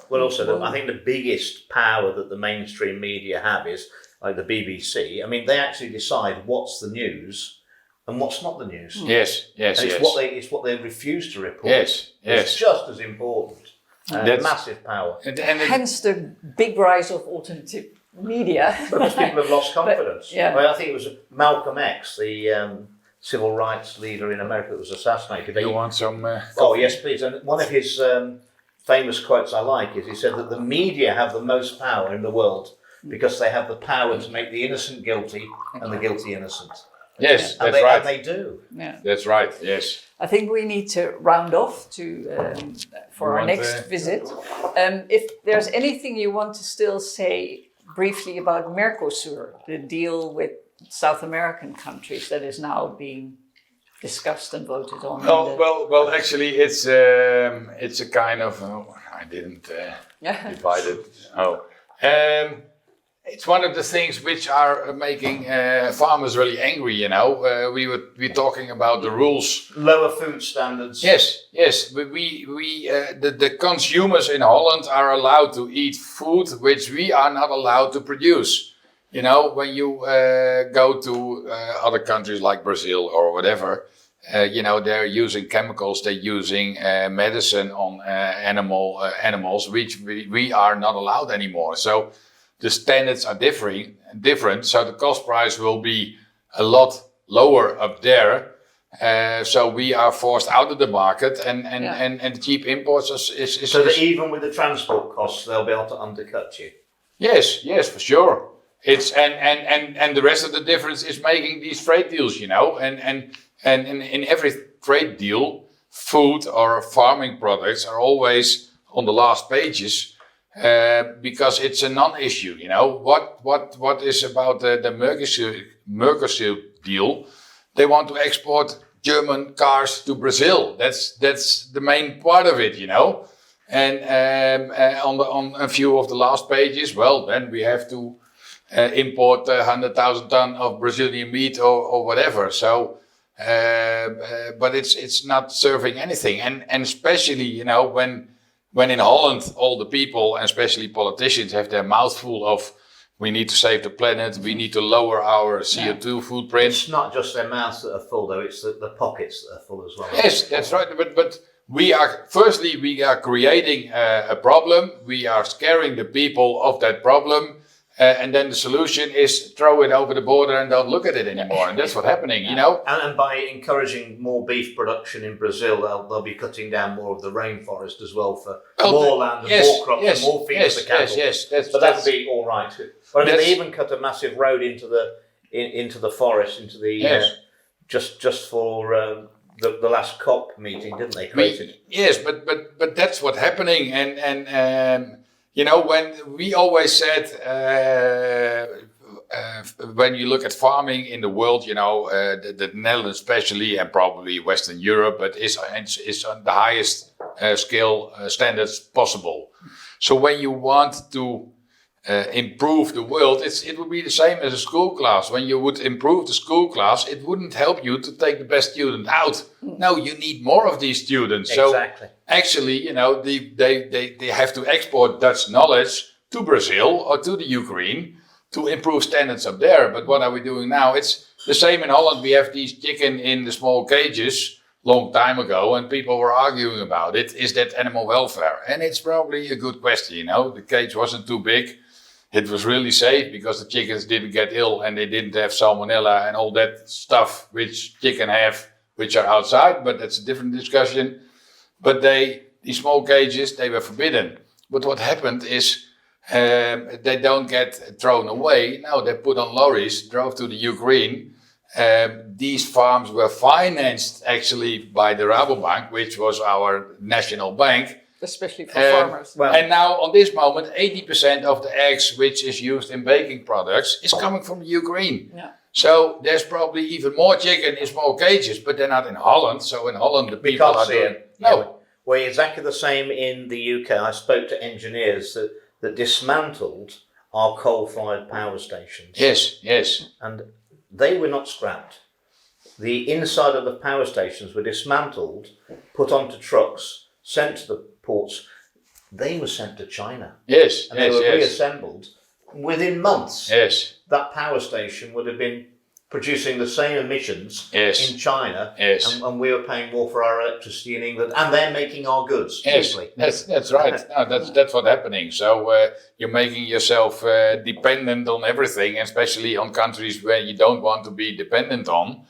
Well, also, I think the biggest power that the mainstream media have is, like the BBC. I mean, they actually decide what's the news and what's not the news. Yes. It's what they refuse to report. Yes. It's just as important. That's massive power. And hence the big rise of alternative media. Because people have lost confidence. I think it was Malcolm X, the civil rights leader in America, that was assassinated. You want some? Oh yes, please. And one of his famous quotes I like is, he said that the media have the most power in the world because they have the power to make the innocent guilty and the guilty innocent. Yes, that's right. And they do. Yeah, that's right. Yes. I think we need to round off for our next visit. If there's anything you want to still say briefly about Mercosur, the deal with South American countries that is now being discussed and voted on. Well, actually, it's a kind of. I didn't divide it. It's one of the things which are making farmers really angry. We're talking about the rules, lower food standards. Yes. But the consumers in Holland are allowed to eat food which we are not allowed to produce. When you go to other countries like Brazil or whatever, they're using chemicals, they're using medicine on animals, which we are not allowed anymore. So the standards are different. So the cost price will be a lot lower up there. So we are forced out of the market, and cheap imports is so that even with the transport costs, they'll be able to undercut you. Yes, for sure. It's and the rest of the difference is making these trade deals, and in every trade deal, food or farming products are always on the last pages, because it's a non-issue. What is about the Mercosur deal? They want to export German cars to Brazil. That's the main part of it, And on a few of the last pages, well, then we have to import 100,000 tons of Brazilian meat or whatever. So, but it's not serving anything. And especially, when in Holland, all the people, and especially politicians, have their mouth full of, we need to save the planet, we need to lower our CO2 footprint. It's not just their mouths that are full, though, it's the pockets that are full as well. Yes, that's right. But we are creating a problem. We are scaring the people of that problem. And then the solution is throw it over the border and don't look at it anymore. And that's what's happening, And by encouraging more beef production in Brazil, they'll be cutting down more of the rainforest as well for more land and more crops and more feed for the cattle. Yes. But that'll be all right. But they even cut a massive road into the forest, into the just for the last COP meeting, didn't they? Yes, but that's what's happening, and. When we always said, when you look at farming in the world, the Netherlands especially, and probably Western Europe, but is on the highest scale standards possible. So when you want to improve the world, it would be the same as a school class. When you would improve the school class, it wouldn't help you to take the best student out. No, you need more of these students. Exactly. So actually, they have to export Dutch knowledge to Brazil or to the Ukraine to improve standards up there. But what are we doing now? It's the same in Holland. We have these chicken in the small cages long time ago, and people were arguing about it. Is that animal welfare? And it's probably a good question. The cage wasn't too big. It was really safe because the chickens didn't get ill and they didn't have salmonella and all that stuff which chicken have, which are outside, but that's a different discussion. But these small cages, they were forbidden. But what happened is they don't get thrown away. No, they put on lorries, drove to the Ukraine. These farms were financed actually by the Rabobank, which was our national bank. Especially for farmers. Well, and now, on this moment, 80% of the eggs which is used in baking products is coming from the Ukraine. Yeah. So there's probably even more chicken in small cages, but they're not in Holland. So in Holland, the people are doing... No. We're exactly the same in the UK. I spoke to engineers that dismantled our coal-fired power stations. Yes, yes. And they were not scrapped. The inside of the power stations were dismantled, put onto trucks, sent to the ports. They were sent to China. Yes, and they were reassembled within months. Yes. That power station would have been producing the same emissions in China, and we were paying more for our electricity in England, and they're making our goods cheaply. That's right. No, that's what's happening. So you're making yourself dependent on everything, especially on countries where you don't want to be dependent on,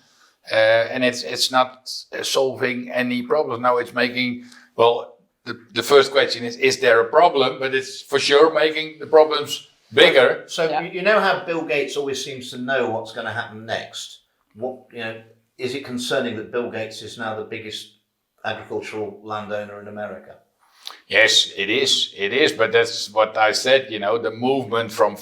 and it's not solving any problems. Now it's making, well, the first question is there a problem? But it's for sure making the problems bigger. So you know how Bill Gates always seems to know what's going to happen next. What is it concerning that Bill Gates is now the biggest agricultural landowner in America? Yes, it is. It is, but that's what I said. The movement from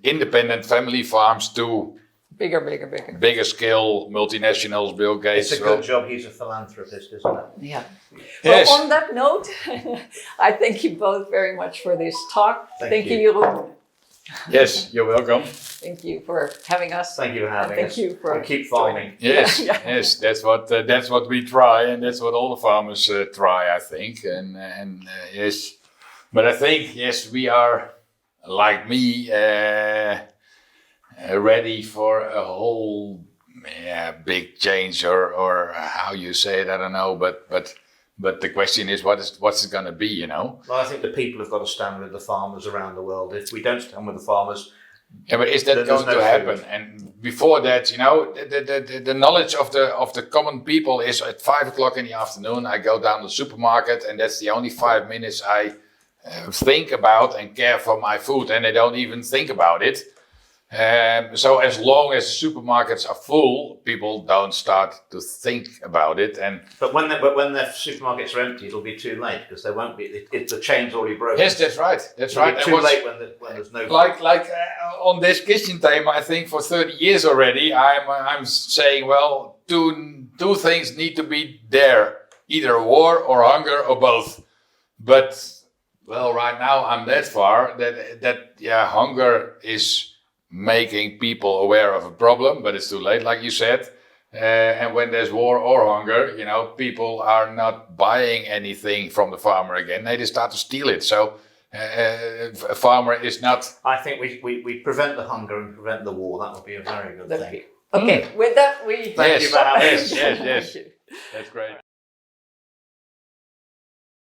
independent family farms to bigger scale multinationals. Bill Gates. It's a good job he's a philanthropist, isn't it? Yeah. Yes. Well, on that note, I thank you both very much for this talk. Thank you, Jeroen. Yes, you're welcome. Thank you for having us. Thank you for having us. Thank you for keep farming. Yes, yes, that's what we try, and that's what all the farmers try, I think. And yes, but I think we are, like me, ready for a whole big change, or how you say it, I don't know, but the question is, what's it going to be, Well, I think the people have got to stand with the farmers around the world. If we don't stand with the farmers, but is that going to happen? And before that, the knowledge of the common people is at 5:00 in the afternoon. I go down to the supermarket, and that's the only 5 minutes I think about and care for my food, and I don't even think about it. So as long as supermarkets are full, people don't start to think about it. But when the supermarkets are empty, it'll be too late, because there won't be. The chain's already broken. Yes, that's right. That's right. It'll be too late when there's no. Like on this kitchen table, I think for 30 years already, I'm saying, well, two things need to be there: either war or hunger or both. But well, right now I'm that far that hunger is making people aware of a problem, but it's too late, like you said. And when there's war or hunger, people are not buying anything from the farmer again. They just start to steal it. So a farmer is not... I think we prevent the hunger and prevent the war. That would be a very good thing. Okay, with that we... Thank you for having us. Yes. That's great.